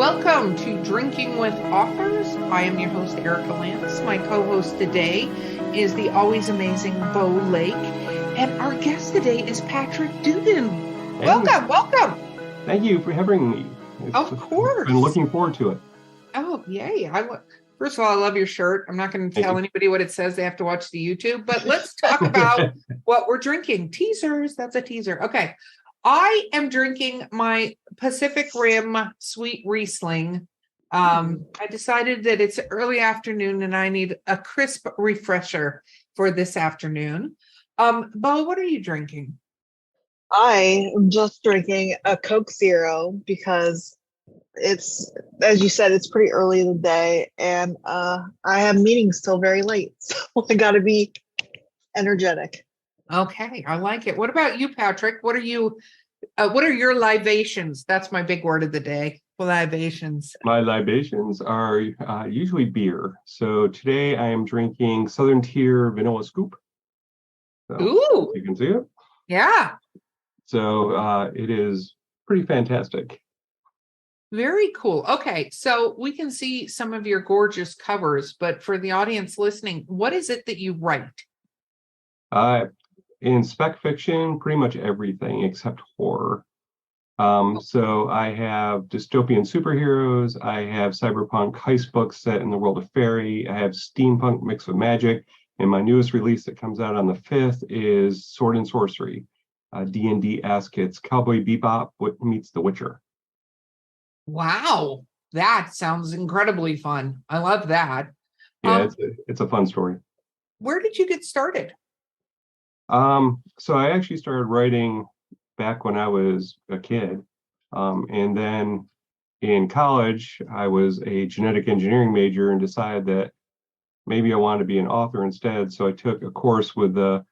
Welcome to Drinking with Authors. I am your host, Erica Lance. My co-host today is the always amazing Bo Lake. And our guest today is Patrick Dugan. Hey. Welcome. Thank you for having me. Of course. Been looking forward to it. Oh, yay. First of all, I love your shirt. I'm not going to tell anybody what it says. They have to watch the YouTube. But let's talk about what we're drinking. Teasers. That's a teaser. Okay. I am drinking my Pacific Rim Sweet Riesling. I decided that it's early afternoon and I need a crisp refresher for this afternoon. Bo, what are you drinking? I am just drinking a Coke Zero because it's, as you said, it's pretty early in the day and I have meetings till very late. So I got to be energetic. Okay, I like it. What about you, Patrick? What are your libations? That's my big word of the day. Libations. My libations are usually beer. So today I am drinking Southern Tier Vanilla Scoop. So Ooh. You can see it? Yeah. So it is pretty fantastic. Very cool. Okay, so we can see some of your gorgeous covers, but for the audience listening, what is it that you write? In spec fiction, pretty much everything except horror. So I have dystopian superheroes, I have cyberpunk heist books set in the world of fairy, I have steampunk mixed with magic, and my newest release that comes out on the 5th is Sword and Sorcery, D&D-esque. It's Cowboy Bebop meets The Witcher. Wow, that sounds incredibly fun. I love that. Yeah, it's a fun story. Where did you get started? So I actually started writing back when I was a kid. And then in college, I was a genetic engineering major and decided that maybe I wanted to be an author instead. So I took a course with a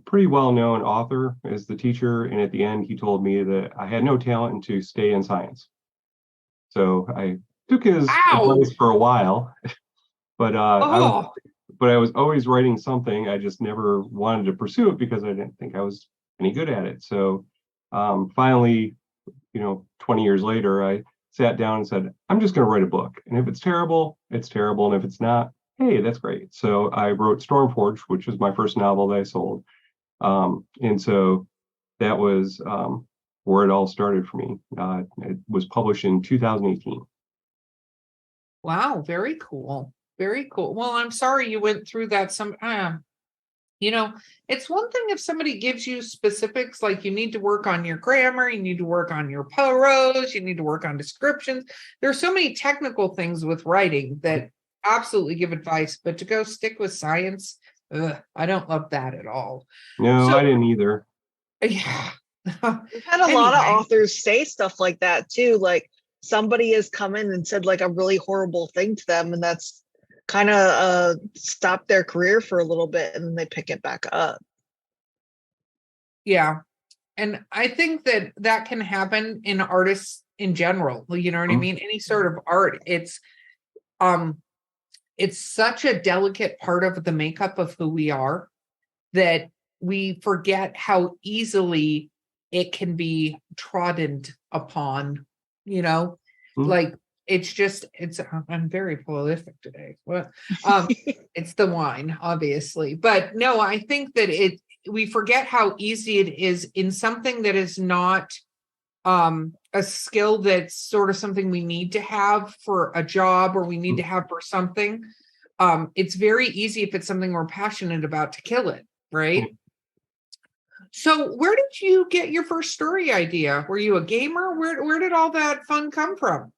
pretty well-known author as the teacher. And at the end, he told me that I had no talent and to stay in science. So I took his advice for a while, but I was always writing something. I just never wanted to pursue it because I didn't think I was any good at it. So finally, 20 years later, I sat down and said, I'm just going to write a book. And if it's terrible, it's terrible. And if it's not, hey, that's great. So I wrote Stormforged, which was my first novel that I sold. And so that was where it all started for me. It was published in 2018. Wow, very cool. Very cool. Well, I'm sorry you went through that. It's one thing if somebody gives you specifics, like you need to work on your grammar, you need to work on your prose, you need to work on descriptions. There are so many technical things with writing that absolutely give advice, but to go stick with science, I don't love that at all. No, I didn't either. Yeah. We've had a lot of authors say stuff like that too. Like somebody has come in and said like a really horrible thing to them, and that's kind of stopped their career for a little bit, and then they pick it back up. Yeah. And I think that can happen in artists in general. You know what I mean? Any sort of art. It's such a delicate part of the makeup of who we are that we forget how easily it can be trodden upon, like I'm very prolific today. Well, it's the wine, obviously, but no, I think that we forget how easy it is in something that is not a skill that's sort of something we need to have for a job or we need to have for something. It's very easy if it's something we're passionate about to kill it, right? So where did you get your first story idea? Were you a gamer? Where did all that fun come from?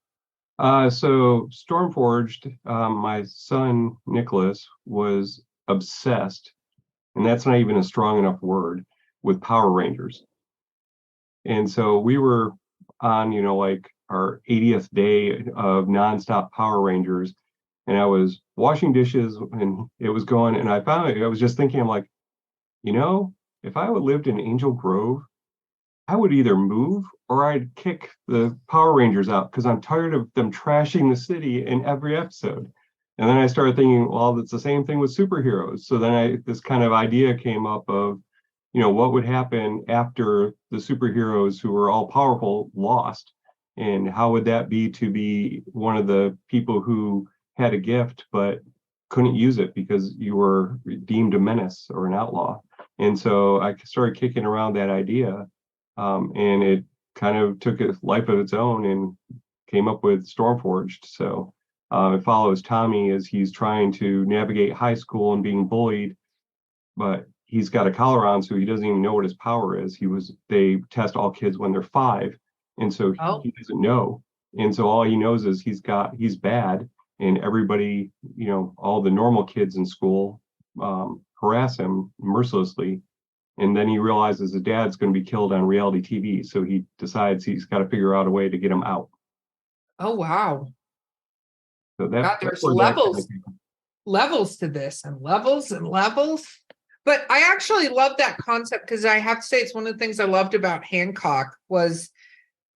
So Stormforged, my son Nicholas was obsessed, and that's not even a strong enough word, with Power Rangers. And so we were on, like our 80th day of nonstop Power Rangers, and I was washing dishes and it was going, and I was just thinking, I'm like, if I would lived in Angel Grove, I would either move or I'd kick the Power Rangers out because I'm tired of them trashing the city in every episode. And then I started thinking, well, it's the same thing with superheroes. So then this kind of idea came up of, what would happen after the superheroes who were all powerful lost? And how would that be to be one of the people who had a gift but couldn't use it because you were deemed a menace or an outlaw? And so I started kicking around that idea, and it kind of took a life of its own and came up with Stormforged. So it follows Tommy as he's trying to navigate high school and being bullied, but he's got a collar on, so he doesn't even know what his power is. They test all kids when they're 5, and so Oh, he doesn't know. And so all he knows is he's bad, and everybody, all the normal kids in school harass him mercilessly. And then he realizes his dad's going to be killed on reality TV, so he decides he's got to figure out a way to get him out. oh wow. So God, that's there's where that kind of levels to this, and levels and levels. But I actually love that concept, because I have to say it's one of the things I loved about Hancock was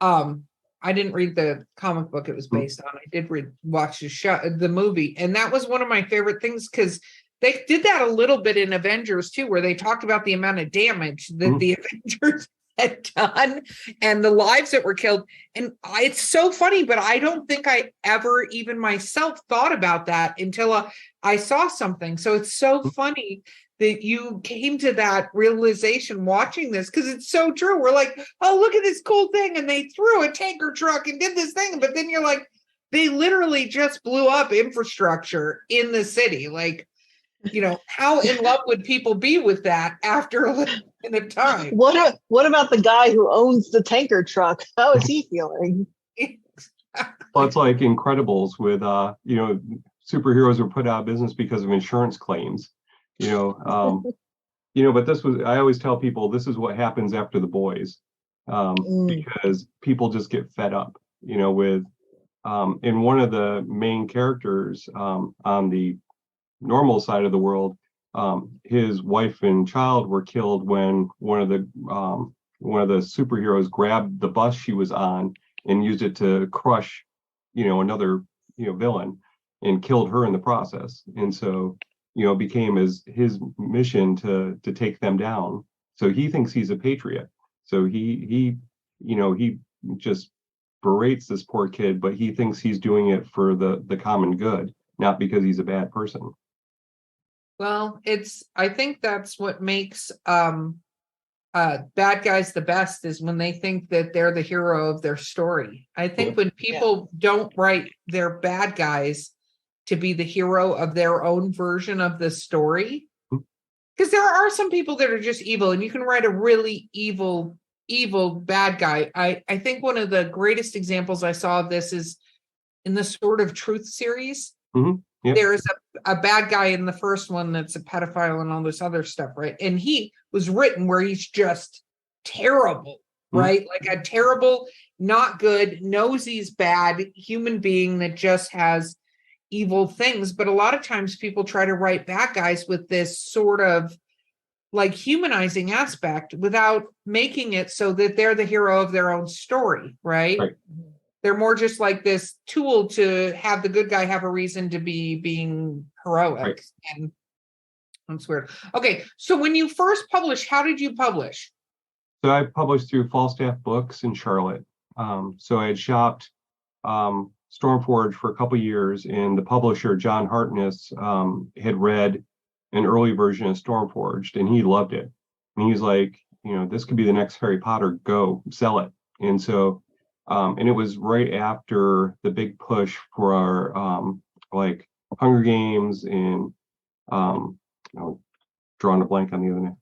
I didn't read the comic book it was based on. I did watch the movie, and that was one of my favorite things, because they did that a little bit in Avengers too, where they talked about the amount of damage that the Avengers had done and the lives that were killed. And it's so funny, but I don't think I ever even myself thought about that until I saw something. So it's so funny that you came to that realization watching this, because it's so true. We're like, oh, look at this cool thing, and they threw a tanker truck and did this thing, but then you're like, they literally just blew up infrastructure in the city. Like, how in love would people be with that after a little bit of time? What about the guy who owns the tanker truck? How is he feeling? Well, it's like Incredibles with superheroes were put out of business because of insurance claims. But this was, I always tell people, this is what happens after The Boys, because people just get fed up, with, and one of the main characters on the normal side of the world, his wife and child were killed when one of the superheroes grabbed the bus she was on and used it to crush, another, villain, and killed her in the process. And so, became his mission to take them down. So he thinks he's a patriot. So he just berates this poor kid, but he thinks he's doing it for the common good, not because he's a bad person. Well, I think that's what makes bad guys the best, is when they think that they're the hero of their story. I think when people don't write their bad guys to be the hero of their own version of the story, because there are some people that are just evil, and you can write a really evil bad guy. I think one of the greatest examples I saw of this is in the Sword of Truth series. Yep. There is a bad guy in the first one that's a pedophile and all this other stuff, right? And he was written where he's just terrible, right? Like a terrible, not good, knows he's bad human being that just has evil things. But a lot of times people try to write bad guys with this sort of like humanizing aspect without making it so that they're the hero of their own story, right? They're more just like this tool to have the good guy have a reason to be being heroic. Right. And that's weird. Okay, so when you first published, how did you publish? So I published through Falstaff Books in Charlotte. So I had shopped Stormforged for a couple of years, and the publisher, John Hartness, had read an early version of Stormforged, and he loved it. And he was like, this could be the next Harry Potter, go sell it. And so, and it was right after the big push for our like Hunger Games and drawing a blank on the other name.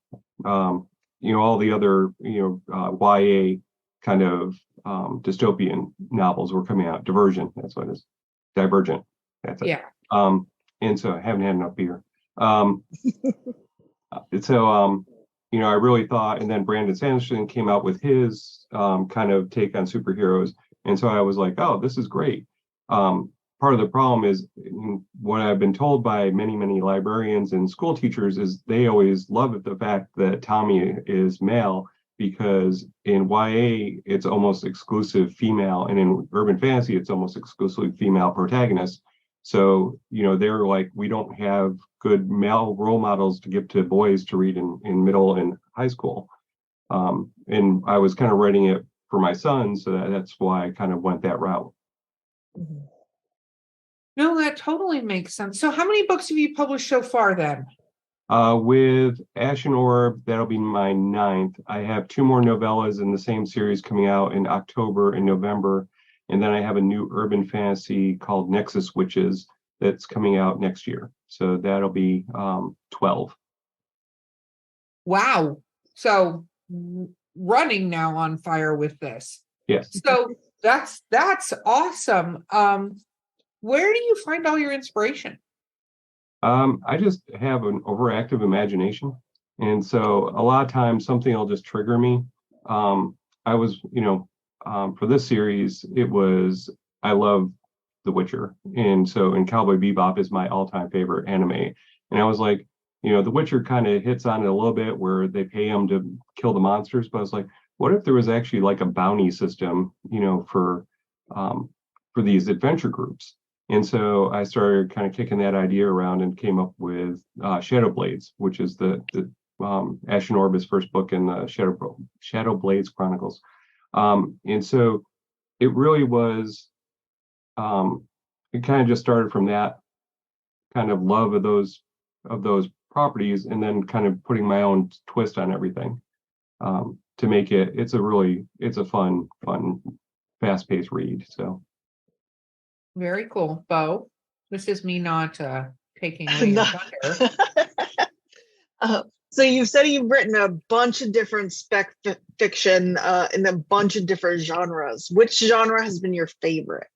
All the other YA kind of dystopian novels were coming out. Divergent, that's what it is. Divergent, that's it. Yeah. And so I haven't had enough beer. So I really thought, and then Brandon Sanderson came out with his kind of take on superheroes, and so I was like, oh, this is great. Part of the problem is what I've been told by many librarians and school teachers is they always love the fact that Tommy is male, because in YA it's almost exclusive female, and in urban fantasy it's almost exclusively female protagonists. So they're like, we don't have good male role models to give to boys to read in middle and high school. And I was kind of writing it for my son. So that's why I kind of went that route. Mhm. No, that totally makes sense. So how many books have you published so far then? With Ashen Orb, that'll be my 9th. I have 2 more novellas in the same series coming out in October and November. And then I have a new urban fantasy called Nexus Witches that's coming out next year. So that'll be 12. Wow. So running now on fire with this. Yes. So that's awesome. Where do you find all your inspiration? I just have an overactive imagination. And so a lot of times something will just trigger me. I was, for this series, I love The Witcher. And Cowboy Bebop is my all-time favorite anime. And I was like, The Witcher kind of hits on it a little bit where they pay him to kill the monsters. But I was like, what if there was actually like a bounty system, for these adventure groups? And so I started kind of kicking that idea around and came up with Shadow Blades, which is the Ashen Orb's first book in the Shadow Blades Chronicles. And so it really was, it kind of just started from that kind of love of those properties, and then kind of putting my own twist on everything to make it's a fun, fast-paced read. So. Very cool. Bo, this is me not taking away your thunder. So you've said you've written a bunch of different spec fiction in a bunch of different genres. Which genre has been your favorite?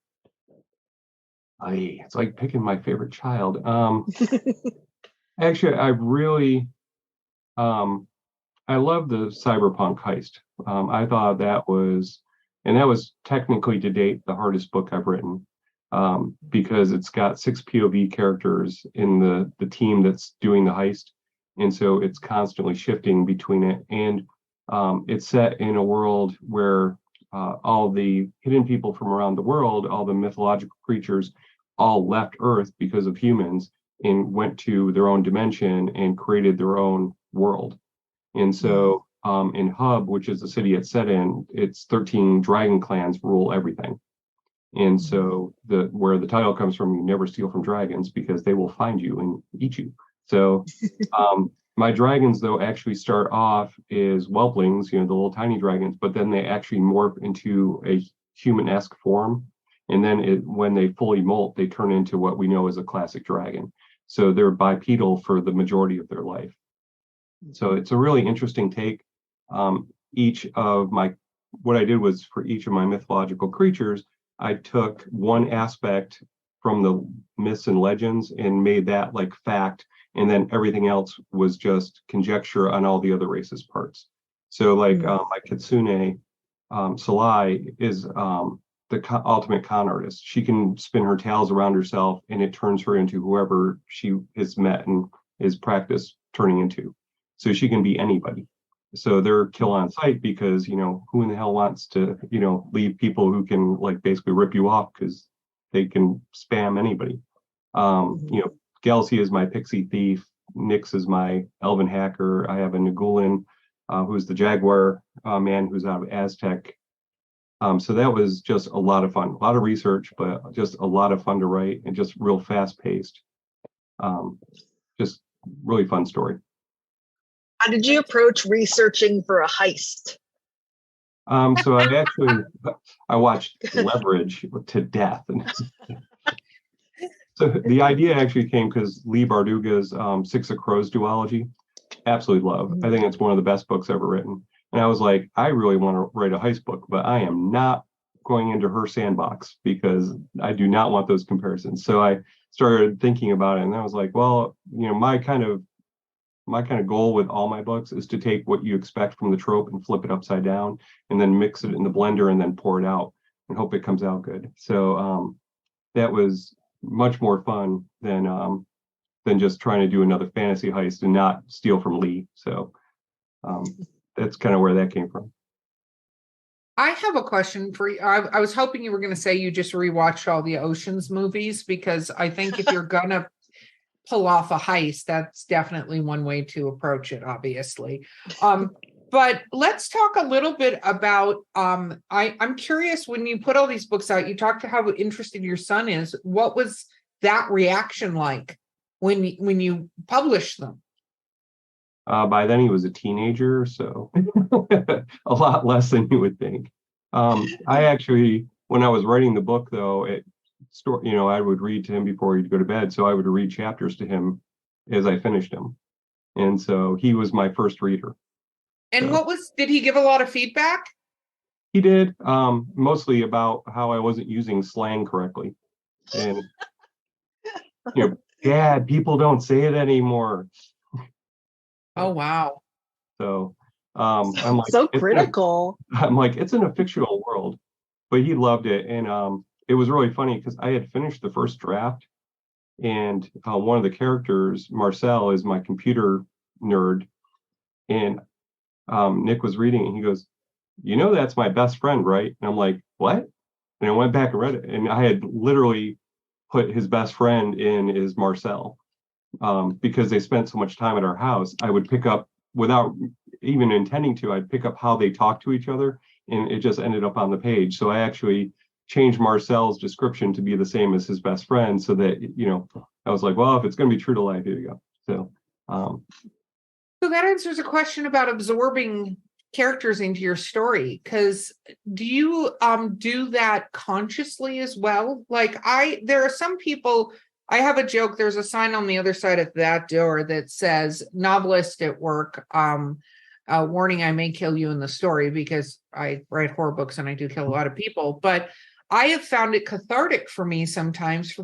It's like picking my favorite child. Actually, I really, I love the cyberpunk heist. I thought that was technically to date the hardest book I've written. Because it's got 6 POV characters in the team that's doing the heist. And so it's constantly shifting between it. And it's set in a world where all the hidden people from around the world, all the mythological creatures, all left Earth because of humans and went to their own dimension and created their own world. And so in Hub, which is the city it's set in, it's 13 dragon clans rule everything. And so where the title comes from, you never steal from dragons because they will find you and eat you. So my dragons, though, actually start off as whelplings, the little tiny dragons, but then they actually morph into a human-esque form. And then when they fully molt, they turn into what we know as a classic dragon. So they're bipedal for the majority of their life. So it's a really interesting take. What I did was for each of my mythological creatures, I took one aspect from the myths and legends and made that like fact, and then everything else was just conjecture on all the other races' parts. So like my Kitsune, Salai, is the ultimate con artist. She can spin her tails around herself and it turns her into whoever she has met and is practiced turning into. So she can be anybody. So they're kill on sight because, who in the hell wants to, leave people who can like basically rip you off because they can spam anybody. Gelsey is my pixie thief. Nyx is my elven hacker. I have a Nagulin, who's the jaguar man who's out of Aztec. So that was just a lot of fun, a lot of research, but just a lot of fun to write and just real fast paced. Just really fun story. How did you approach researching for a heist? So I watched Leverage to death. So the idea actually came because Lee Barduga's Six of Crows duology, absolutely love. I think it's one of the best books ever written. And I was like, I really want to write a heist book, but I am not going into her sandbox because I do not want those comparisons. So I started thinking about it, and I was like, well, my kind of goal with all my books is to take what you expect from the trope and flip it upside down and then mix it in the blender and then pour it out and hope it comes out good. So that was much more fun than just trying to do another fantasy heist and not steal from Lee. So that's kind of where that came from. I have a question for you. I was hoping you were going to say you just rewatched all the Ocean's movies, because I think if you're going to pull off a heist, that's definitely one way to approach it, obviously. But let's talk a little bit about I'm curious, when you put all these books out, you talked to how interested your son is. What was that reaction like when you published them? By then he was a teenager, so a lot less than you would think. I actually, when I was writing the book, though, I would read to him before he'd go to bed. So I would read chapters to him as I finished them, and so he was my first reader. And So did he give a lot of feedback? he did, mostly about how I wasn't using slang correctly, and Dad, people don't say it anymore. Oh, wow. So I'm like, So critical. I'm like, it's in a fictional world, but he loved it, and it was really funny because I had finished the first draft, and one of the characters, Marcel, is my computer nerd, and Nick was reading it, and he goes, that's my best friend, right? And I'm like, what? And I went back and read it, and I had literally put his best friend in as Marcel, because they spent so much time at our house. I would pick up, without even intending to, I'd pick up how they talk to each other, and it just ended up on the page. So I actually changed Marcel's description to be the same as his best friend, so that I was like, well, if it's going to be true to life, here you go. So that answers a question about absorbing characters into your story, because do you do that consciously as well? Like there are some people, I have a joke, there's a sign on the other side of that door that says novelist at work, warning, I may kill you in the story, because I write horror books and I do kill a lot of people. But I have found it cathartic for me sometimes,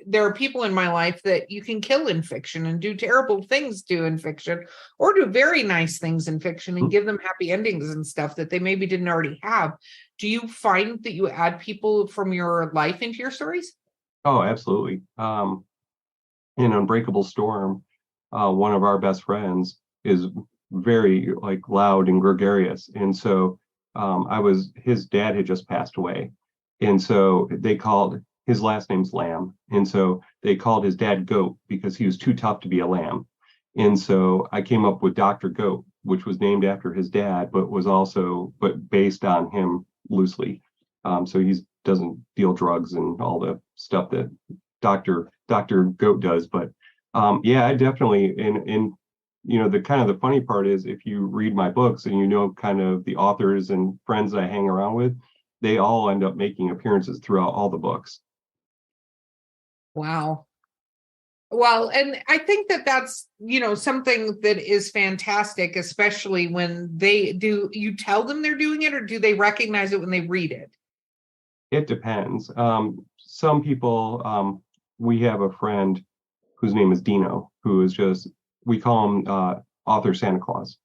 there are people in my life that you can kill in fiction and do terrible things to in fiction, or do very nice things in fiction and give them happy endings and stuff that they maybe didn't already have. Do you find that you add people from your life into your stories? Oh, absolutely. In Unbreakable Storm, one of our best friends is very loud and gregarious, and so his dad had just passed away, and so his last name's Lamb, and so they called his dad Goat because he was too tough to be a lamb. And so I came up with Dr. Goat, which was named after his dad, but based on him loosely. So he doesn't deal drugs and all the stuff that Dr. Goat does. But yeah, I definitely, the funny part is, if you read my books and kind of the authors and friends that I hang around with, they all end up making appearances throughout all the books. Wow. Well, and I think that's, something that is fantastic, especially when you tell them they're doing it, or do they recognize it when they read it? It depends. Some people, we have a friend whose name is Dino, who is we call him author Santa Claus.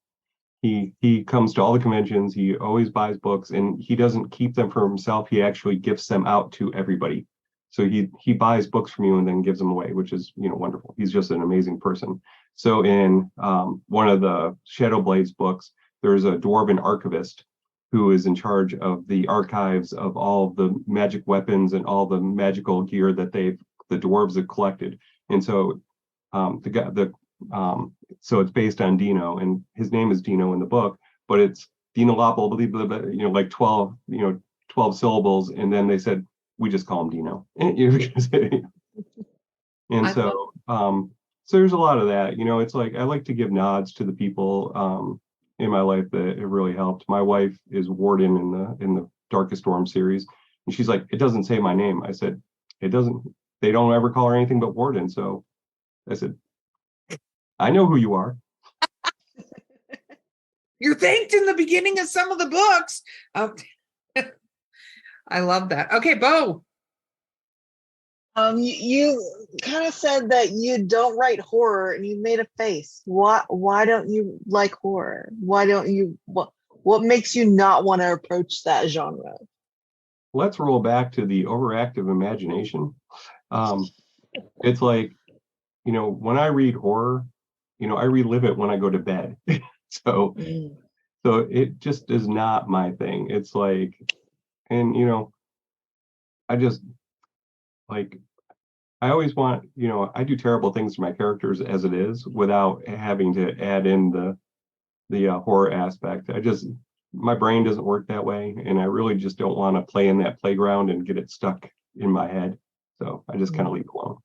He comes to all the conventions, he always buys books, and he doesn't keep them for himself. He actually gifts them out to everybody. So he buys books from you and then gives them away, which is wonderful. He's just an amazing person. So in one of the Shadow Blades books, there's a dwarven archivist who is in charge of the archives of all the magic weapons and all the magical gear that the dwarves have collected. And so so it's based on Dino, and his name is Dino in the book, but it's Dino Lopple, 12 syllables, and then they said, we just call him Dino. And so there's a lot of that. It's like I like to give nods to the people in my life that it really helped. My wife is Warden in the Darkest Storm series, and she's like, it doesn't say my name. I said, it doesn't. They don't ever call her anything but Warden. So I said, I know who you are. You're thanked in the beginning of some of the books. I love that. Okay, Bo. You kind of said that you don't write horror, and you made a face. Why don't you like horror? Why don't you? What makes you not want to approach that genre? Let's roll back to the overactive imagination. It's like, when I read horror, I relive it when I go to bed. So it just is not my thing. It's like, and I just I always want, I do terrible things to my characters as it is, without having to add in horror aspect. My brain doesn't work that way, and I really just don't want to play in that playground and get it stuck in my head. So I just kind of leave it alone.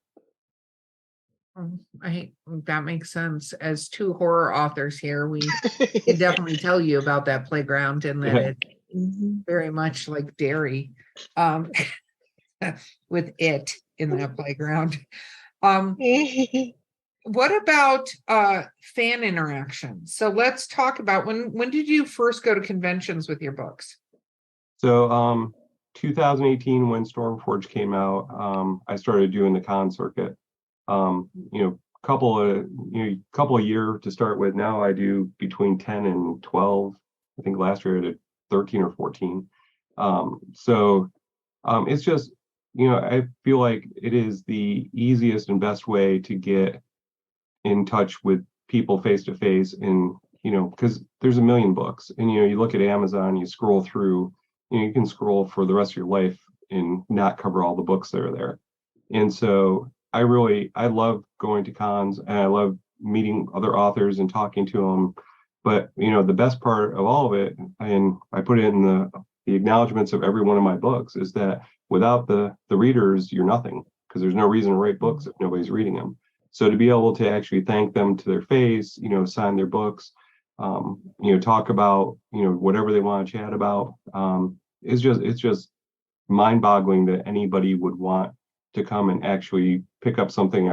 That makes sense. As two horror authors here, we can definitely tell you about that playground, and that it's very much like Derry, with it in that playground. What about fan interaction? So let's talk about when did you first go to conventions with your books? So 2018, when Stormforge came out, I started doing the con circuit. Couple of year to start with. Now I do between 10 and 12. I think last year I did 13 or 14. It's just, I feel like it is the easiest and best way to get in touch with people face to face, and because there's a million books, and you look at Amazon, you scroll through, you can scroll for the rest of your life and not cover all the books that are there. And so I love going to cons, and I love meeting other authors and talking to them. But the best part of all of it, and I put it in the acknowledgments of every one of my books, is that without the readers, you're nothing, because there's no reason to write books if nobody's reading them. So to be able to actually thank them to their face, sign their books, talk about whatever they want to chat about, it's just mind-boggling that anybody would want to come and actually pick up something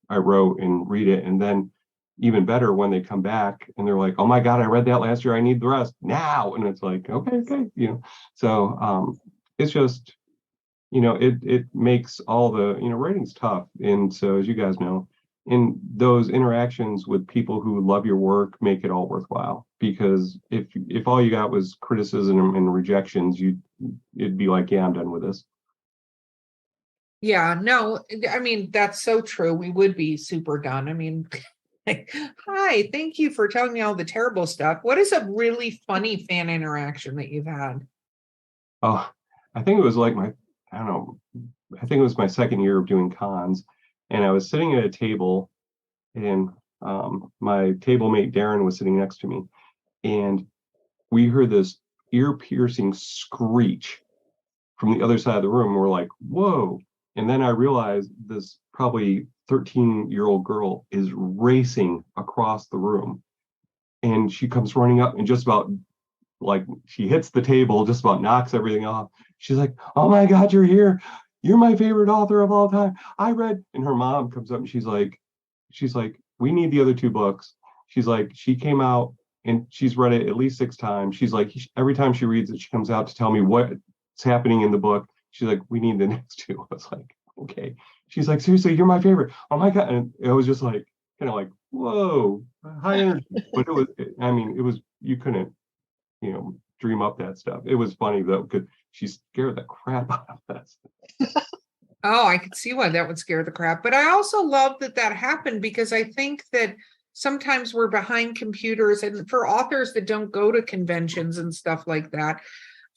I wrote and read it. And then even better, when they come back and they're like, oh my God, I read that last year, I need the rest now. And it's like, okay. So it's just, it makes all the, writing's tough. And so, as you guys know, in those interactions with people who love your work, make it all worthwhile. Because if all you got was criticism and rejections, it'd be like, yeah, I'm done with this. Yeah, no, I mean, that's so true. We would be super done. I mean, hi, thank you for telling me all the terrible stuff. What is a really funny fan interaction that you've had? Oh, I think it was like I think it was my second year of doing cons, and I was sitting at a table, and my table mate Darren was sitting next to me, and we heard this ear-piercing screech from the other side of the room. We're like, whoa. And then I realized this probably 13-year-old girl is racing across the room, and she comes running up and just about, like, she hits the table, just about knocks everything off. She's like, oh my God, you're here. You're my favorite author of all time. I read, and her mom comes up and she's like, we need the other two books. She's like, she came out and she's read it at least 6 times. She's like, every time she reads it, she comes out to tell me what's happening in the book. She's like, we need the next 2. I was like, okay. She's like, seriously, you're my favorite. Oh my God. And it was just like, kind of like, whoa, high energy. But it was, you couldn't, dream up that stuff. It was funny though, because she scared the crap out of us. Oh, I could see why that would scare the crap. But I also love that happened, because I think that sometimes we're behind computers, and for authors that don't go to conventions and stuff like that,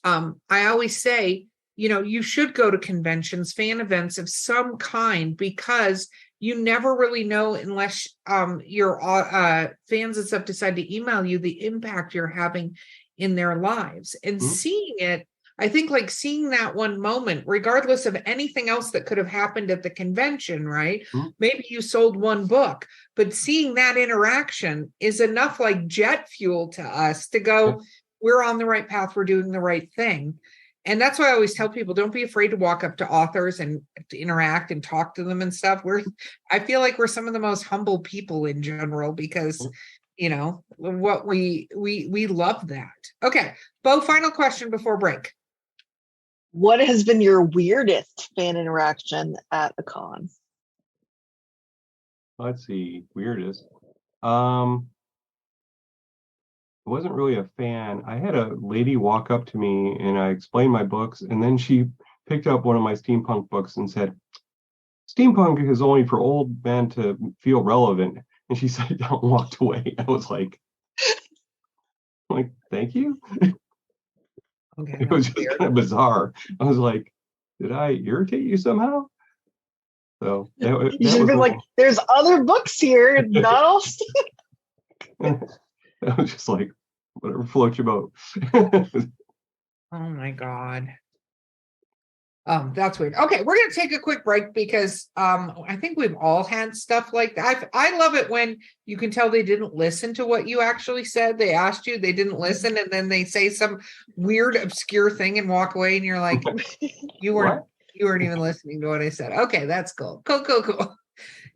I always say, you should go to conventions, fan events of some kind, because you never really know, unless your fans and stuff decide to email you, the impact you're having in their lives. And seeing it, I think, like seeing that one moment, regardless of anything else that could have happened at the convention, right? Maybe you sold one book, but seeing that interaction is enough like jet fuel to us to go, we're on the right path, we're doing the right thing. And that's why I always tell people, don't be afraid to walk up to authors and to interact and talk to them and stuff. I feel like we're some of the most humble people in general, because what we love that. Okay, Bo, final question before break. What has been your weirdest fan interaction at a con? Let's see, weirdest. I wasn't really a fan. I had a lady walk up to me and I explained my books, and then she picked up one of my steampunk books and said, steampunk is only for old men to feel relevant. And she sat down and walked away. I was like, thank you. Okay, it was just kind of bizarre. I was like, did I irritate you somehow? So you should have been like, there's other books here, not all. That I was just like, whatever floats your boat. Oh my God. That's weird. Okay, we're gonna take a quick break because I think we've all had stuff like that. I love it when you can tell they didn't listen to what you actually said. They asked you, they didn't listen, and then they say some weird, obscure thing and walk away, and you're like, you weren't even listening to what I said. Okay, that's cool. Cool.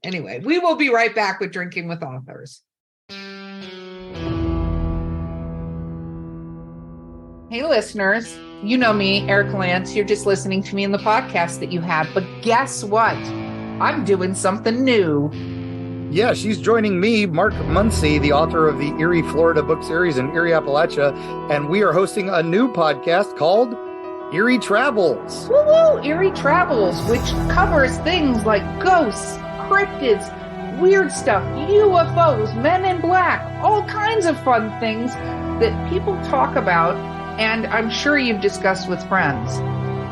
Anyway, we will be right back with Drinking with Authors. Hey, listeners. You know me, Eric Lance. You're just listening to me in the podcast that you have. But guess what? I'm doing something new. Yeah, she's joining me, Mark Muncy, the author of the Erie, Florida book series in Erie, Appalachia. And we are hosting a new podcast called Erie Travels. Woo-woo! Erie Travels, which covers things like ghosts, cryptids, weird stuff, UFOs, men in black, all kinds of fun things that people talk about. And I'm sure you've discussed with friends.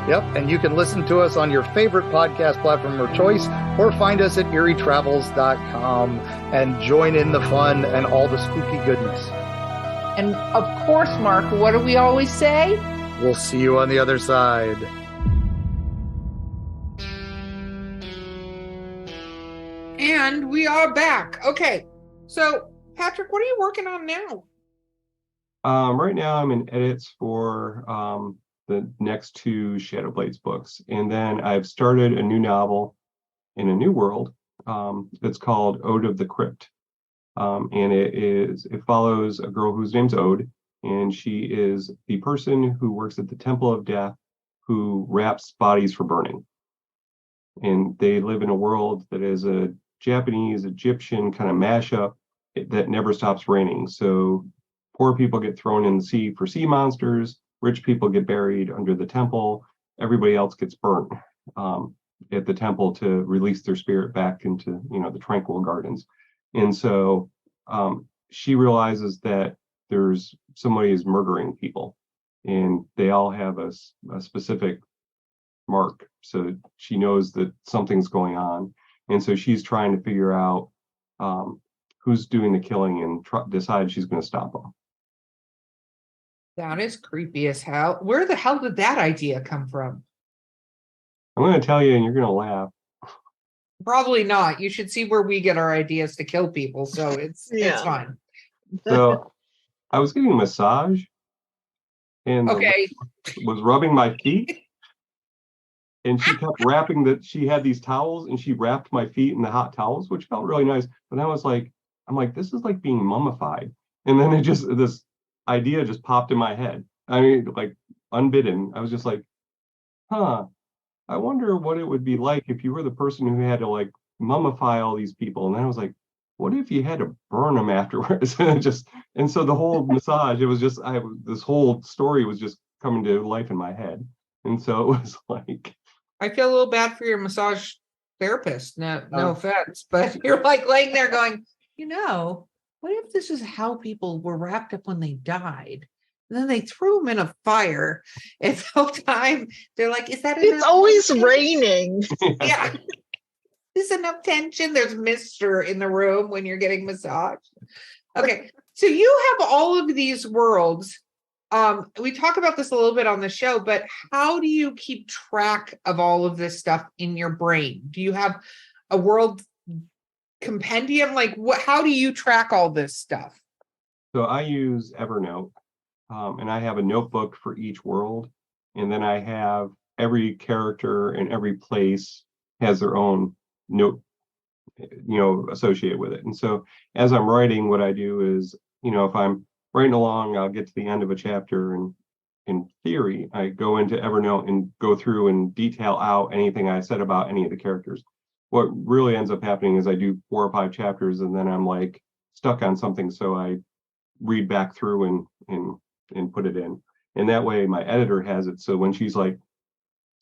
Yep, and you can listen to us on your favorite podcast platform of choice, or find us at erietravels.com and join in the fun and all the spooky goodness. And of course, Mark, what do we always say? We'll see you on the other side. And we are back. Okay, so Patrick, what are you working on now? Right now I'm in edits for the next two Shadow Blades books. And then I've started a new novel in a new world that's called Ode of the Crypt. And it follows a girl whose name's Ode, and she is the person who works at the Temple of Death who wraps bodies for burning. And they live in a world that is a Japanese, Egyptian kind of mashup that never stops raining. So poor people get thrown in the sea for sea monsters. Rich people get buried under the temple. Everybody else gets burnt at the temple to release their spirit back into, the tranquil gardens. And so she realizes that there's somebody is murdering people, and they all have a specific mark. So she knows that something's going on. And so she's trying to figure out who's doing the killing and decide she's going to stop them. That is creepy as hell. Where the hell did that idea come from? I'm going to tell you, and you're going to laugh. Probably not. You should see where we get our ideas to kill people. So it's fine. So I was getting a massage, and okay, was rubbing my feet, and she kept wrapping that. She had these towels, and she wrapped my feet in the hot towels, which felt really nice. But then I'm like, this is like being mummified. And then this idea just popped in my head. I mean, like unbidden. I was just like, I wonder what it would be like if you were the person who had to like mummify all these people. And then I was like, what if you had to burn them afterwards? And so the whole massage, it was just, this whole story was just coming to life in my head. And so it was like, I feel a little bad for your massage therapist. No offense, but you're like laying there going, what if this is how people were wrapped up when they died? And then they threw them in a fire. And the whole time they're like, is that enough? It's always raining. Yeah. Is enough tension? There's mister in the room when you're getting massaged. Okay. So you have all of these worlds. We talk about this a little bit on the show, but how do you keep track of all of this stuff in your brain? Do you have a world compendium? Like how do you track all this stuff? So I use Evernote, and I have a notebook for each world. And then I have every character and every place has their own note, associated with it. And so as I'm writing, what I do is, if I'm writing along, I'll get to the end of a chapter, and in theory, I go into Evernote and go through and detail out anything I said about any of the characters. What really ends up happening is I do 4 or 5 chapters, and then I'm like stuck on something. So I read back through and put it in. And that way my editor has it. So when she's like,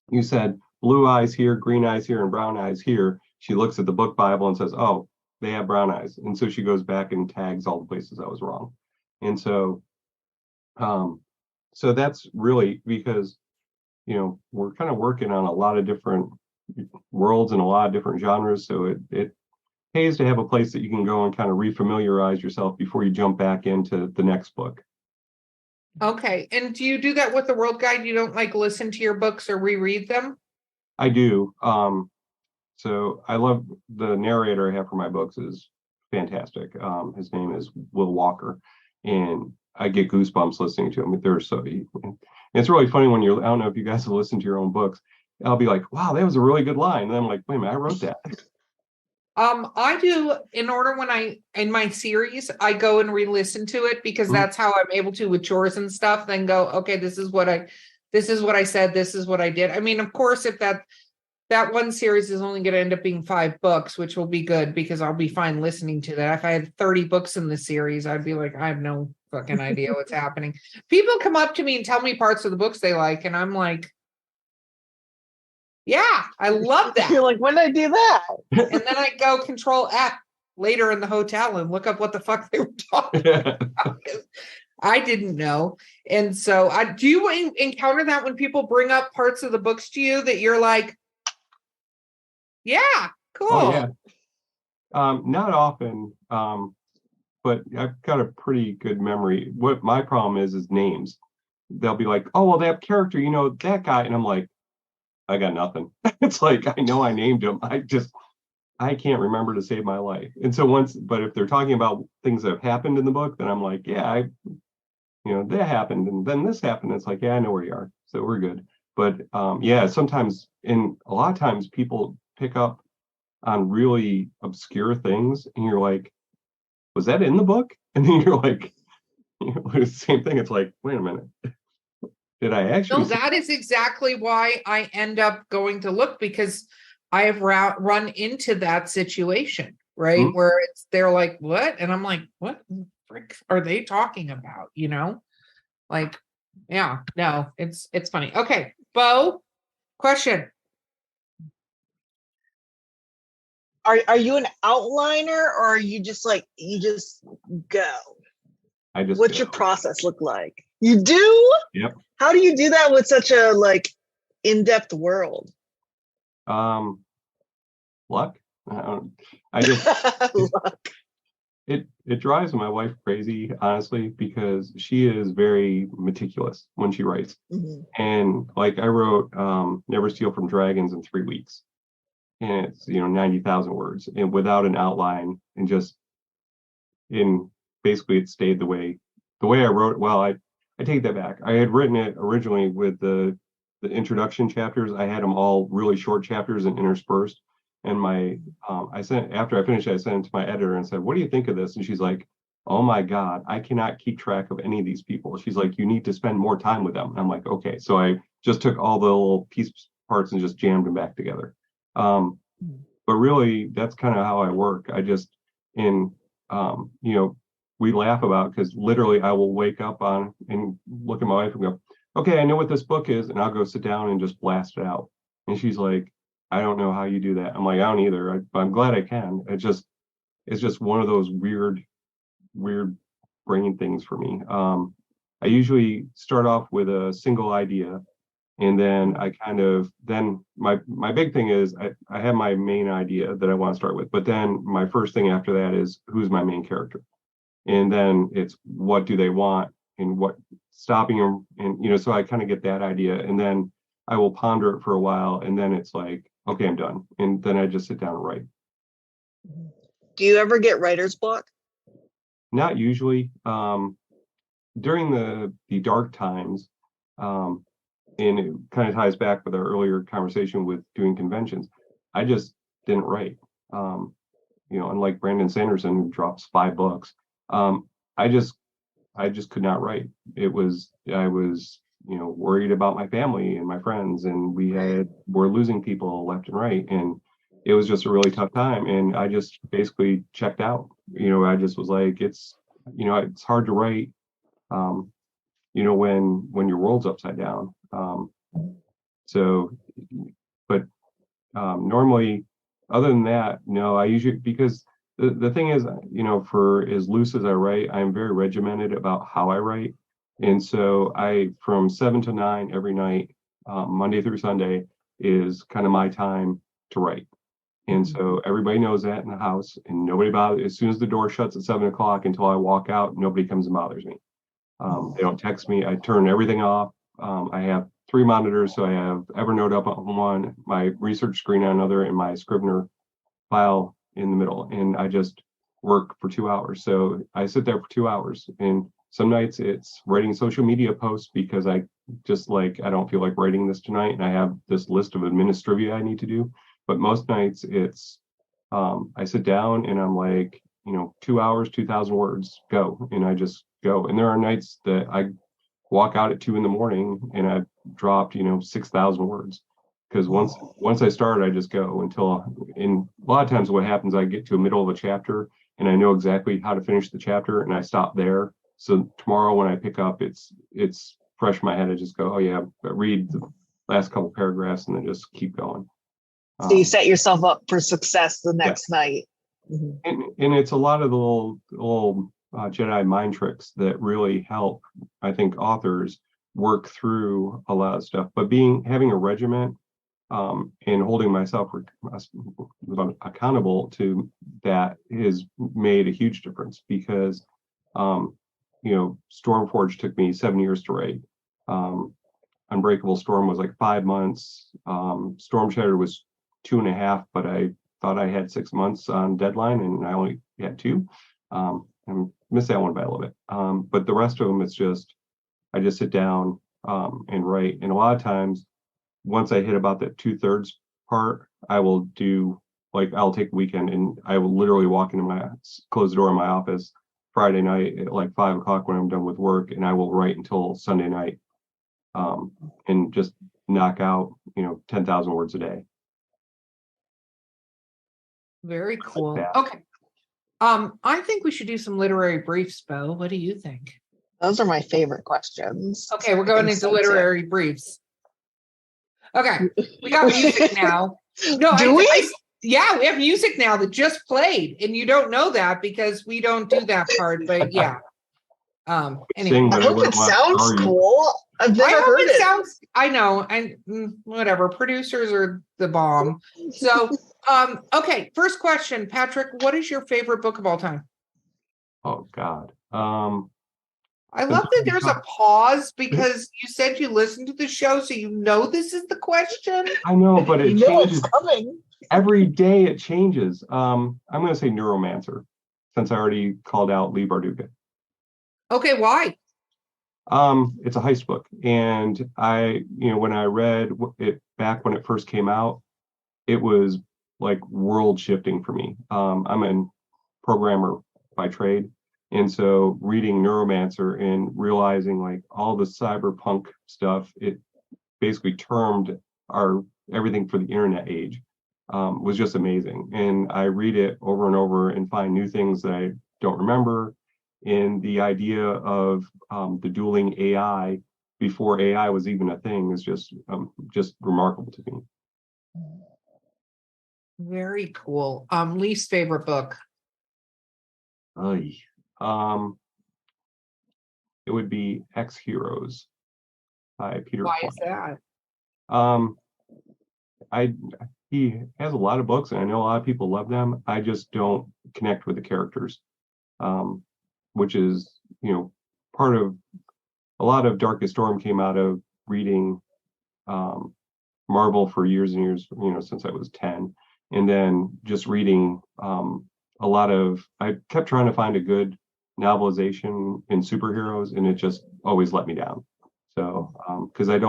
you said blue eyes here, green eyes here, and brown eyes here, she looks at the book Bible and says, oh, they have brown eyes. And so she goes back and tags all the places I was wrong. And so, so that's really because, we're kind of working on a lot of different worlds and a lot of different genres. So pays to have a place that you can go and kind of refamiliarize yourself before you jump back into the next book. Okay. And do you do that with the World Guide? You don't like listen to your books or reread them? I do. So I love the narrator I have for my books is fantastic. His name is Will Walker, and I get goosebumps listening to him. They're so. It's really funny when you're. I don't know if you guys have listened to your own books. I'll be like, "Wow, that was a really good line," and I'm like, "Wait a minute, I wrote that." I do in order when in my series, I go and re-listen to it because that's how I'm able to with chores and stuff, then go, okay, this is what I said, this is what I did. I mean, of course, if that one series is only going to end up being 5 books, which will be good because I'll be fine listening to that. If I had 30 books in the series, I'd be like, I have no fucking idea what's happening. People come up to me and tell me parts of the books they like, and I'm like, yeah, I love that. You're like, when did I do that? And then I go Control F later in the hotel and look up what the fuck they were talking about. I didn't know. And so do you encounter that when people bring up parts of the books to you that you're like, yeah, cool. Oh, yeah. Not often, but I've got a pretty good memory. What my problem is names. They'll be like, oh, well, that character, that guy. And I'm like, I got nothing. It's like, I know I named him. I can't remember to save my life. And so but if they're talking about things that have happened in the book, then I'm like, yeah, that happened. And then this happened. It's like, yeah, I know where you are. So we're good. But yeah, sometimes, and a lot of times people pick up on really obscure things. And you're like, was that in the book? And then you're like, the same thing. It's like, wait a minute. Did I actually? No, that is exactly why I end up going to look, because I have run into that situation, right? Mm-hmm. Where they're like, what? And I'm like, what the frick are they talking about? Like, yeah, no, it's funny. Okay, Bo, question. Are you an outliner, or are you just like, you just go? What's your process look like? You do? Yep. How do you do that with such a in-depth world? Luck. I just luck. It drives my wife crazy, honestly, because she is very meticulous when she writes. Mm-hmm. And like I wrote Never Steal from Dragons in 3 weeks. And it's 90,000 words and without an outline, and just basically it stayed the way I wrote it. Well, I take that back. I had written it originally with the introduction chapters. I had them all really short chapters and interspersed. And after I finished it, I sent it to my editor and said, what do you think of this? And she's like, oh my God, I cannot keep track of any of these people. She's like, you need to spend more time with them. And I'm like, okay. So I just took all the little parts and just jammed them back together. But really, that's kind of how I work. I just, we laugh about, because literally I will wake up and look at my wife and go, okay, I know what this book is. And I'll go sit down and just blast it out. And she's like, I don't know how you do that. I'm like, I don't either. I'm glad I can. It's just one of those weird brain things for me. I usually start off with a single idea. And then my big thing is I have my main idea that I want to start with. But then my first thing after that is, who's my main character? And then it's, what do they want and what stopping them? And, so I kind of get that idea, and then I will ponder it for a while. And then it's like, okay, I'm done. And then I just sit down and write. Do you ever get writer's block? Not usually. During the dark times, and it kind of ties back with our earlier conversation with doing conventions, I just didn't write. Unlike Brandon Sanderson, who drops 5 books, I just could not write. I was worried about my family and my friends, and we're losing people left and right, and it was just a really tough time, and I just basically checked out. I just was like, it's hard to write, when your world's upside down. Normally, other than that, no, I usually, because the thing is, for as loose as I write, I'm very regimented about how I write. And so from 7 to 9 every night, Monday through Sunday, is kind of my time to write. And so everybody knows that in the house, and nobody bothers. As soon as the door shuts at 7 o'clock until I walk out, nobody comes and bothers me. They don't text me. I turn everything off. I have 3 monitors, so I have Evernote up on one, my research screen on another, and my Scrivener file in the middle, and I just work for 2 hours. So I sit there for 2 hours, and some nights it's writing social media posts because I don't feel like writing this tonight, and I have this list of administrivia I need to do. But most nights it's I sit down and I'm like, 2 hours, 2,000 words, go, and I just go. And there are nights that I walk out at 2 a.m. and I've dropped 6,000 words, because once I start, I just go until. And a lot of times what happens, I get to the middle of a chapter and I know exactly how to finish the chapter, and I stop there. So tomorrow when I pick up, it's fresh in my head. I just go, oh yeah, read the last couple paragraphs and then just keep going. So you set yourself up for success the next night. And it's a lot of the little Jedi mind tricks that really help, I think, authors work through a lot of stuff. But having a regiment and holding myself accountable to that has made a huge difference, because Stormforge took me 7 years to write. Unbreakable Storm was like 5 months. Storm Shatter was 2.5, but I thought I had 6 months on deadline and I only had 2. I missed that one by a little bit. But the rest of them, it's just, I just sit down and write. And a lot of times, once I hit about that 2/3 part, I will do, I'll take a weekend and I will literally walk into close the door in my office Friday night at like 5 o'clock when I'm done with work, and I will write until Sunday night, and just knock out, 10,000 words a day. Very cool. Like Okay. I think we should do some literary briefs, Bo. What do you think? Those are my favorite questions. Okay, we're going into literary briefs. Okay, we got music now. No, Do we? Yeah, we have music now that just played, and you don't know that because we don't do that part. But yeah. Anyway, I hope it sounds cool. I've never heard it. I know, and whatever. Producers are the bomb. So, okay. First question, Patrick. What is your favorite book of all time? Oh God. I love that there's a pause because you said you listened to the show, so you know this is the question. I know, but it changes it's coming. every day. It changes. I'm going to say Neuromancer, since I already called out Lee Bardugo. Okay, why? It's a heist book, and when I read it back when it first came out, it was like world shifting for me. I'm a programmer by trade, and so reading Neuromancer and realizing like all the cyberpunk stuff, it basically termed everything for the internet age, was just amazing. And I read it over and over and find new things that I don't remember. And the idea of the dueling AI before AI was even a thing is just remarkable to me. Very cool. Least favorite book? It would be X Heroes by Peter Why Klein. is that? He has a lot of books, and I know a lot of people love them. I just don't connect with the characters, which is, part of a lot of Darkest Storm came out of reading Marvel for years and years, since I was 10, and then just reading I kept trying to find a good novelization in superheroes, and it just always let me down. So, because I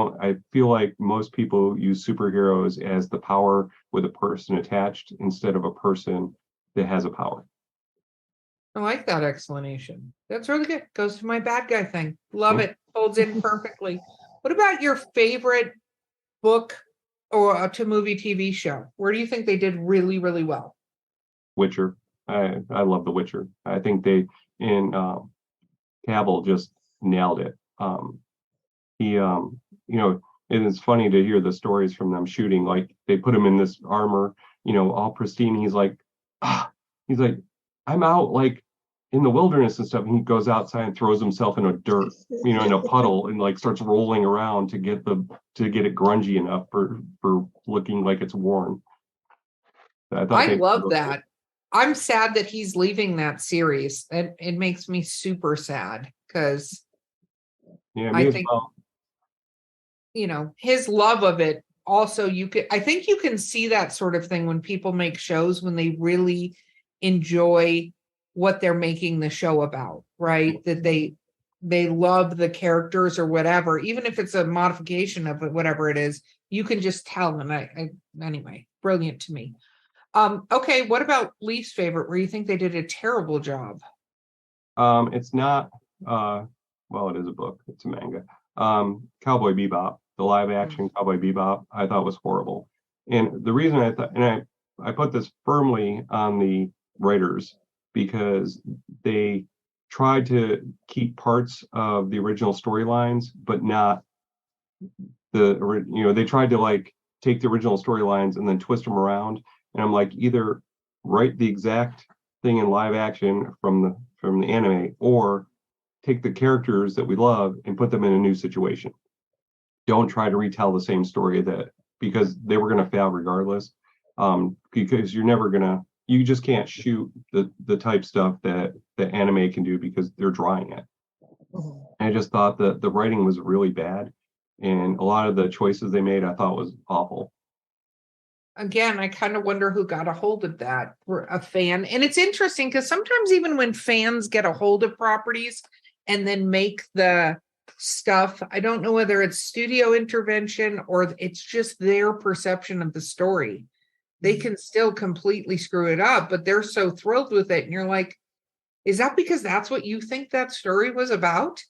feel like most people use superheroes as the power with a person attached instead of a person that has a power. I like that explanation. That's really good. Goes to my bad guy thing. Love it. Holds in perfectly. What about your favorite book or to movie TV show? Where do you think they did really, really well? Witcher. I love The Witcher. I think they in Cavill just nailed it. He and it's funny to hear the stories from them shooting. Like they put him in this armor, all pristine. He's like, I'm out like in the wilderness and stuff. And he goes outside and throws himself in a dirt, in a puddle, and like starts rolling around to get it grungy enough for looking like it's worn. So I thought I they love that. I'm sad that he's leaving that series. It makes me super sad because Yeah, I me as think, well. his love of it. Also, I think you can see that sort of thing when people make shows when they really enjoy what they're making the show about, right? That they love the characters or whatever, even if it's a modification of it, whatever it is, you can just tell. And anyway, brilliant to me. Okay, what about least favorite, where you think they did a terrible job? It's not well, it is a book, it's a manga. Cowboy Bebop, the live action Cowboy Bebop, I thought was horrible. And the reason I thought, and I put this firmly on the writers because they tried to keep parts of the original storylines, but not they tried to like take the original storylines and then twist them around. And I'm like, either write the exact thing in live action from the anime, or take the characters that we love and put them in a new situation. Don't try to retell the same story because they were going to fail regardless. Because you just can't shoot the type stuff that the anime can do because they're drawing it. And I just thought that the writing was really bad, and a lot of the choices they made I thought was awful. Again, I kind of wonder who got a hold of that for a fan. And it's interesting because sometimes even when fans get a hold of properties and then make the stuff, I don't know whether it's studio intervention or it's just their perception of the story. They can still completely screw it up, but they're so thrilled with it. And you're like, is that because that's what you think that story was about?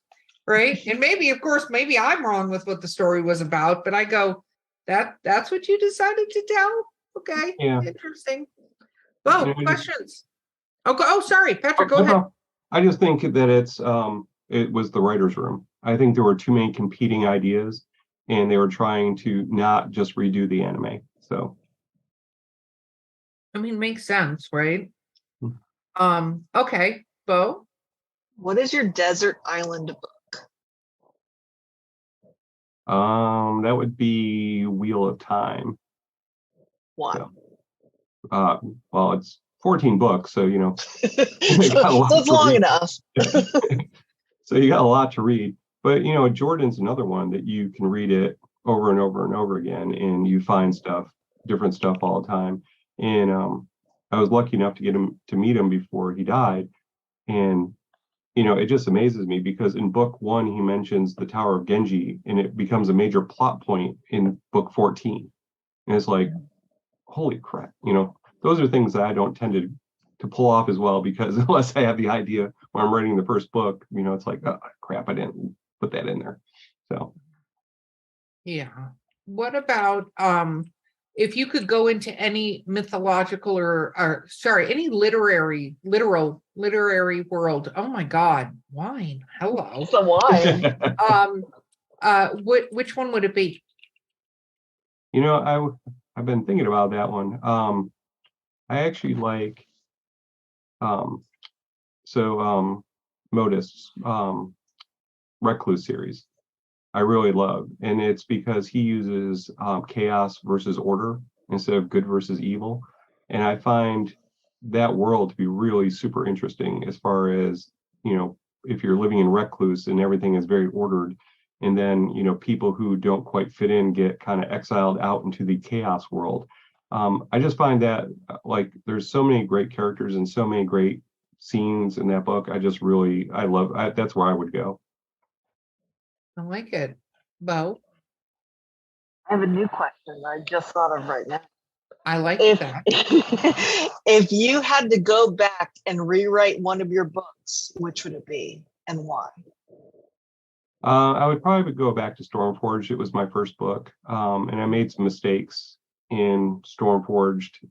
Right. And maybe, of course, maybe I'm wrong with what the story was about, but I go, that's what you decided to tell? Okay. Yeah. Interesting. Well, questions. Sorry, Patrick, go ahead. I just think that it was the writer's room. I think there were too many competing ideas, and they were trying to not just redo the anime. So, I mean, makes sense, right? Okay, Bo. What is your desert island book? That would be Wheel of Time. Why? So, well, it's 14 books, so so it's long enough. So you got a lot to read. But Jordan's another one that you can read it over and over and over again, and you find different stuff all the time. And I was lucky enough to meet him before he died, and it just amazes me because in book 1 he mentions the Tower of Genji, and it becomes a major plot point in book 14. And it's like, holy crap! Those are things that I don't tend to pull off as well, because unless I have the idea when I'm writing the first book, it's like, oh, crap, I didn't put that in there. So, yeah. What about if you could go into any mythological or any literal world? Oh my God, wine. Hello. The wine. Which one would it be? I've been thinking about that one. I actually like Modest's Recluse series. I really love, and it's because he uses chaos versus order instead of good versus evil, and I find that world to be really super interesting as far as if you're living in Recluse and everything is very ordered, and then people who don't quite fit in get kind of exiled out into the chaos world. I just find that there's so many great characters and so many great scenes in that book. I love. That's where I would go. I like it. Bo? I have a new question I just thought of right now. I like that. If you had to go back and rewrite one of your books, which would it be and why? I would probably go back to Stormforged. It was my first book, and I made some mistakes in Stormforged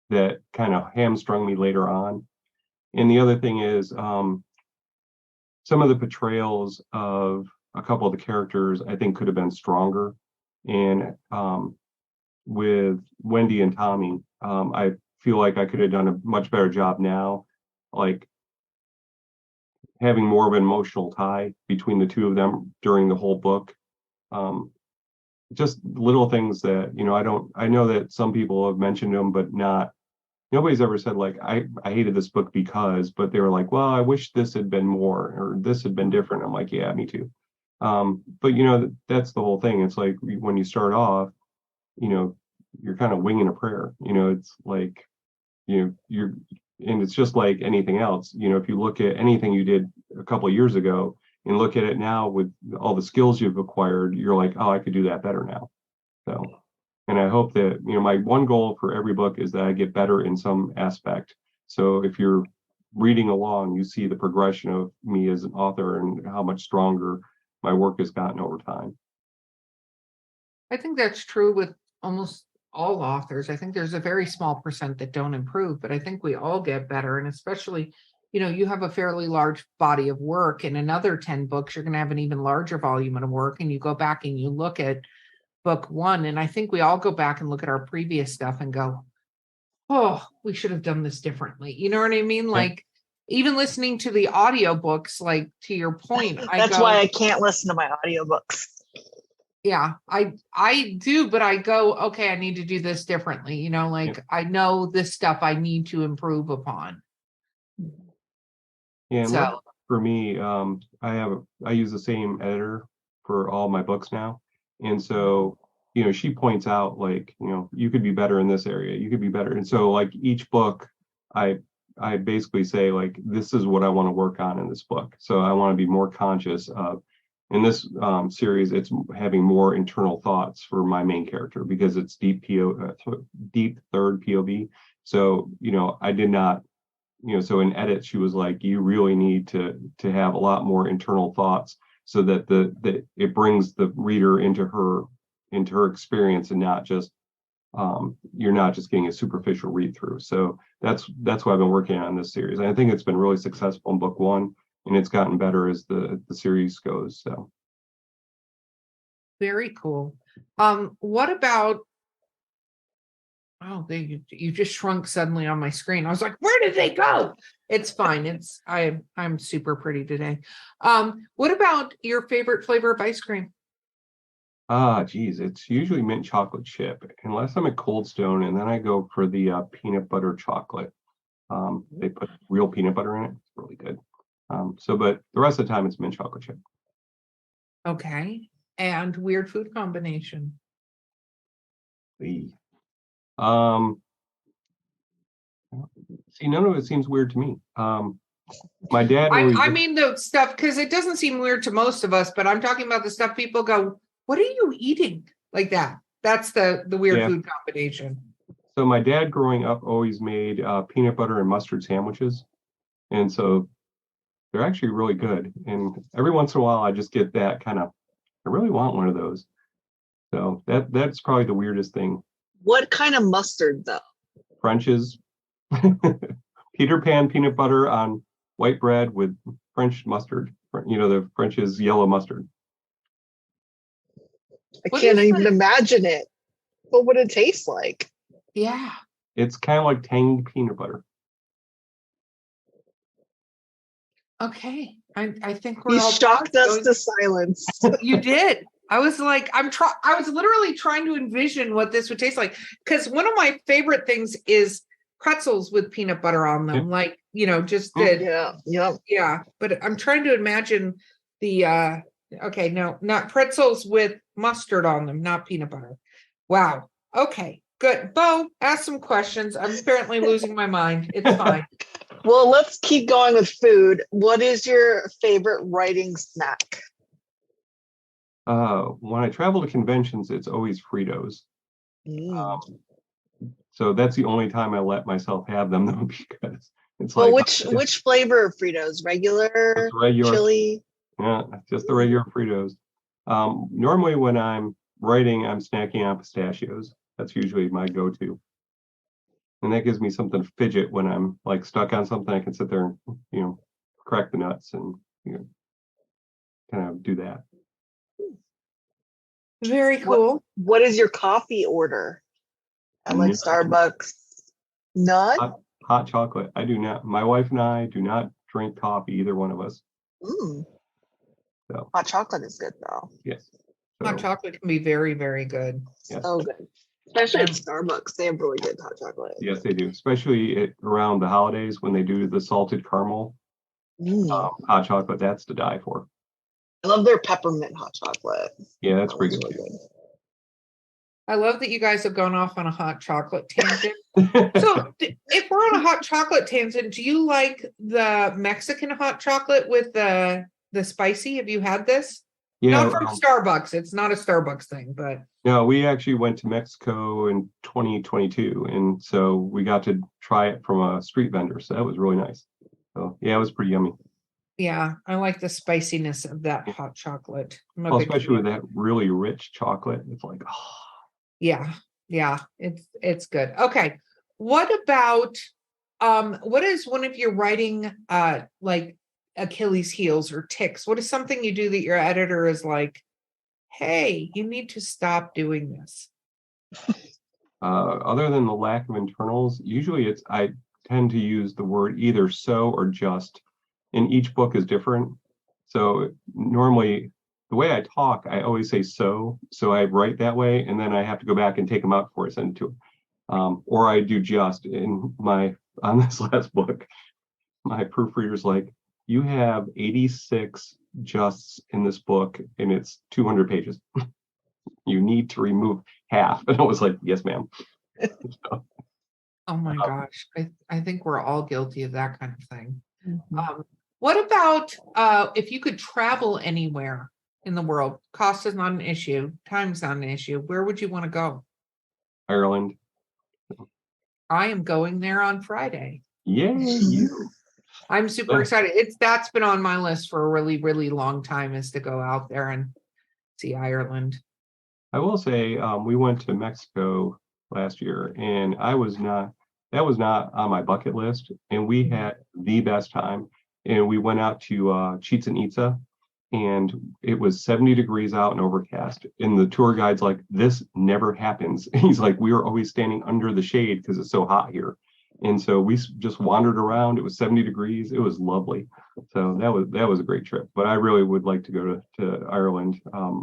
that kind of hamstrung me later on. And the other thing is some of the portrayals of a couple of the characters I think could have been stronger. And with Wendy and Tommy, I feel like I could have done a much better job now, like having more of an emotional tie between the two of them during the whole book. just little things that, I know that some people have mentioned them, but nobody's ever said like, I hated this book because, but they were like, well, I wish this had been more, or this had been different. I'm like, yeah, me too. But that's the whole thing. It's like when you start off, you're kind of winging a prayer, it's like, you're, and it's just like anything else. If you look at anything you did a couple of years ago and look at it now with all the skills you've acquired, you're like, oh, I could do that better now. So, and I hope that, my one goal for every book is that I get better in some aspect. So if you're reading along, you see the progression of me as an author and how much stronger my work has gotten over time. I think that's true with almost all authors. I think there's a very small percent that don't improve, but I think we all get better. And especially, you have a fairly large body of work. In another 10 books, you're going to have an even larger volume of work. And you go back and you look at book one, and I think we all go back and look at our previous stuff and go, oh, we should have done this differently. You know what I mean? Like, even listening to the audiobooks, like to your point, that's why I can't listen to my audiobooks. Yeah, I do, but I go, okay, I need to do this differently. I know this stuff I need to improve upon. Yeah, and So for me, I use the same editor for all my books now. And so, she points out like, you could be better in this area, you could be better. And so like each book, I basically say like, this is what I want to work on in this book. So I want to be more conscious of, in this series, it's having more internal thoughts for my main character because it's deep third POV. So, I did not, so in edit, she was like, you really need to have a lot more internal thoughts so that it brings the reader into her experience and not just, you're not just getting a superficial read through. So that's why I've been working on this series. And I think it's been really successful in book one, and it's gotten better as the series goes. So very cool. What about, oh, you just shrunk suddenly on my screen. I was like, where did they go? It's fine. I'm super pretty today. What about your favorite flavor of ice cream? Geez, it's usually mint chocolate chip, unless I'm at Cold Stone, and then I go for the peanut butter chocolate. They put real peanut butter in it. It's really good. But the rest of the time it's mint chocolate chip. Okay. And weird food combination. See, none of it seems weird to me. My dad I mean the stuff, because it doesn't seem weird to most of us, but I'm talking about the stuff people go, what are you eating? Like that. That's the weird food combination. So my dad growing up always made peanut butter and mustard sandwiches. And so they're actually really good. And every once in a while I just get that kind of, I really want one of those. So that's probably the weirdest thing. What kind of mustard though? French's. Peter Pan peanut butter on white bread with French mustard. The French's yellow mustard. I can't even imagine it. What would it taste like? Yeah. It's kind of like tangy peanut butter. Okay. I think we're You all shocked us to silence. You did. I was like, I was literally trying to envision what this would taste like. Because one of my favorite things is pretzels with peanut butter on them. Like, just good. Yeah. But I'm trying to imagine the okay, no, not pretzels with mustard on them, not peanut butter. Wow. Okay, good. Bo, ask some questions. I'm apparently losing my mind. It's fine. Well, let's keep going with food. What is your favorite writing snack? When I travel to conventions, it's always Fritos. So that's the only time I let myself have them, though, because it's well, like which flavor of Fritos? Regular, chili? Yeah, just the regular Fritos. Normally when I'm writing, I'm snacking on pistachios. That's usually my go-to. And that gives me something to fidget when I'm like stuck on something. I can sit there and, crack the nuts and, kind of do that. Very cool. What is your coffee order at like Starbucks? None? Hot chocolate. I do not. My wife and I do not drink coffee, either one of us. So. Hot chocolate is good though. Yes. Hot So, chocolate can be very, very good. yes. So good. Especially at Um, Starbucks. They have really good hot chocolate. Yes, they do, especially around the holidays when they do the salted caramel Mm. hot chocolate. That's to die for. I love their peppermint hot chocolate. Yeah, that's That pretty one's good really too. I love that you guys have gone off on a hot chocolate tangent. So if we're on a hot chocolate tangent, do you like the Mexican hot chocolate with the spicy? Have you had this? Yeah, Not from Starbucks. It's not a Starbucks thing, but no, we actually went to Mexico in 2022, and so we got to try it from a street vendor. So that was really nice. So yeah, it was pretty yummy. yeah, I like the spiciness of that hot chocolate. I'm a Well, big especially with fan. that really rich chocolate. It's like, oh, Yeah, yeah, it's good. Okay. What about what is one of your writing like Achilles heels or ticks? What is something you do that your editor is like, hey, you need to stop doing this? other than the lack of internals, usually I tend to use the word either so or just, and each book is different. So normally the way I talk, I always say so. So I write that way, and then I have to go back and take them out before I send it to them. Or I do just on this last book, my proofreader's like, you have 86 justs in this book, and it's 200 pages. You need to remove half. And I was like, yes, ma'am. So, Oh my gosh. I think we're all guilty of that kind of thing. good. What about if you could travel anywhere in the world? Cost is not an issue, time's not an issue. Where would you want to go? Ireland. I am going there on Friday. Yay, you. I'm super Yeah. excited. That's been on my list for a really, really long time, is to go out there and see Ireland. I will say, we went to Mexico last year, and that was not on my bucket list. And we had the best time. And we went out to Chichen Itza, and it was 70 degrees out and overcast. And the tour guide's like, this never happens. He's like, we were always standing under the shade because it's so hot here. And so we just wandered around. It was 70 degrees. It was lovely. So that was a great trip. But I really would like to go to Ireland.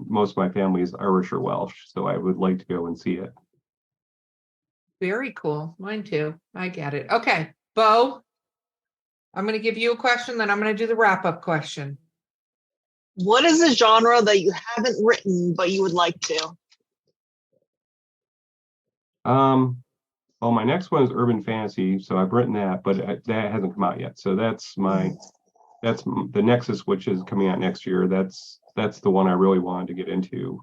Most of my family is Irish or Welsh, so I would like to go and see it. Very cool. Mine too. I get it. Okay, Bo, I'm going to give you a question, then I'm going to do the wrap-up question. What is a genre that you haven't written but you would like to? Well, my next one is urban fantasy, so I've written that, but that hasn't come out yet. So that's the Nexus, which is coming out next year. That's the one I really wanted to get into.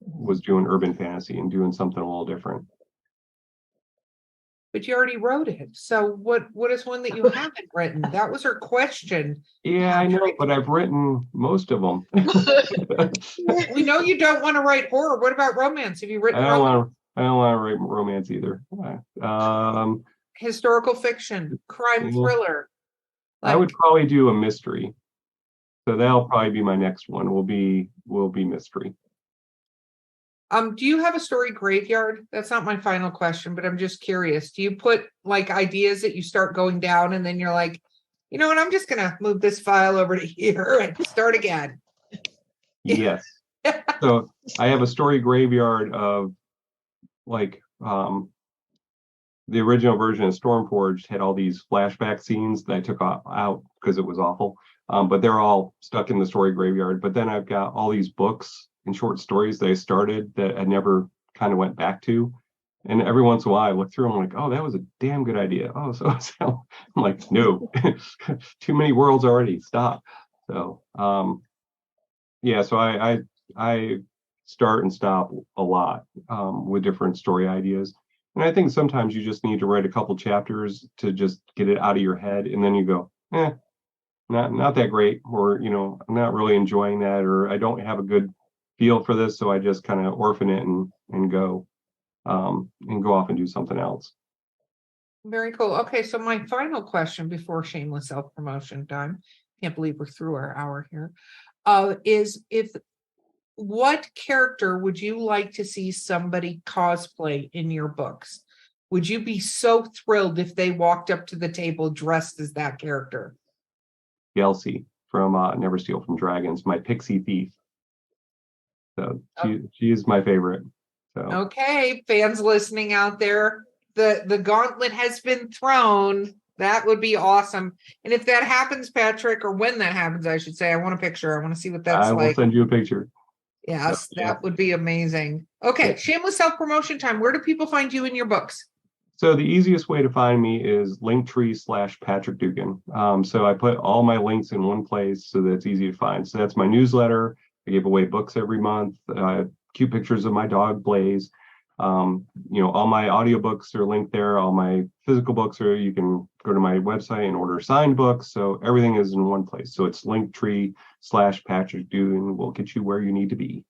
Was doing urban fantasy and doing something a little different. But you already wrote it. So what is one that you haven't written? That was her question. Yeah, I know, but I've written most of them. We know you don't want to write horror. What about romance? Have you written I don't romance? want to write romance either. Historical fiction, crime thriller? I would probably do a mystery. So that'll probably be my next one. Will be mystery. Do you have a story graveyard? That's not my final question, but I'm just curious. Do you put like ideas that you start going down and then you're like, you know what, I'm just gonna move this file over to here and start again? Yes. So I have a story graveyard of like the original version of Stormforged had all these flashback scenes that I took out because it was awful. But they're all stuck in the story graveyard. But then I've got all these books and short stories that I started that I never kind of went back to. And every once in a while I look through them, I'm like, oh, that was a damn good idea. Oh, so I'm like, no, too many worlds already. Stop. So yeah, so I start and stop a lot with different story ideas. And I think sometimes you just need to write a couple chapters to just get it out of your head, and then you go, not that great, or I'm not really enjoying that, or I don't have a good feel for this, so I just kind of orphan it and go off and do something else. Very cool. Okay, so my final question before shameless self-promotion time, can't believe we're through our hour here, is what character would you like to see somebody cosplay in your books? Would you be so thrilled if they walked up to the table dressed as that character? Yelsey from Never Steal from Dragons, my pixie thief. So she is my favorite. So Okay, fans listening out there, the gauntlet has been thrown. That would be awesome. And if that happens, Patrick, or when that happens, I should say, I want a picture. I want to see what that's I will like. send you a picture. Yes, Yeah. that would be amazing. Okay, Yeah. shameless self-promotion time. Where do people find you in your books? So the easiest way to find me is Linktree/Patrick Dugan. So I put all my links in one place so that it's easy to find. So that's my newsletter. I give away books every month, cute pictures of my dog Blaze. All my audiobooks are linked there. All my physical books are, you can go to my website and order signed books. So everything is in one place. So it's Linktree/Patrick Dugan will get you where you need to be.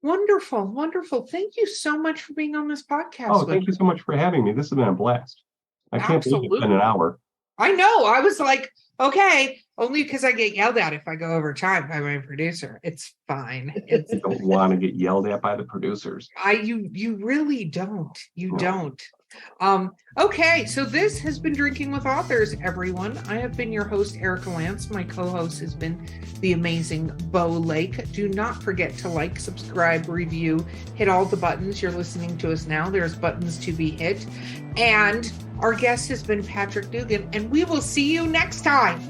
Wonderful, wonderful. Thank you so much for being on this podcast. Oh, thank you so much for having me. This has been a blast. I can't believe it's been an hour. I know. I was like, okay, only because I get yelled at if I go over time by my producer. It's fine. You don't want to get yelled at by the producers. You really don't. You No. don't. Okay, so this has been Drinking with Authors, everyone. I have been your host, Erica Lance. My co-host has been the amazing Bo Lake. Do not forget to like, subscribe, review, hit all the buttons. You're listening to us now. There's buttons to be hit. And our guest has been Patrick Dugan, and we will see you next time.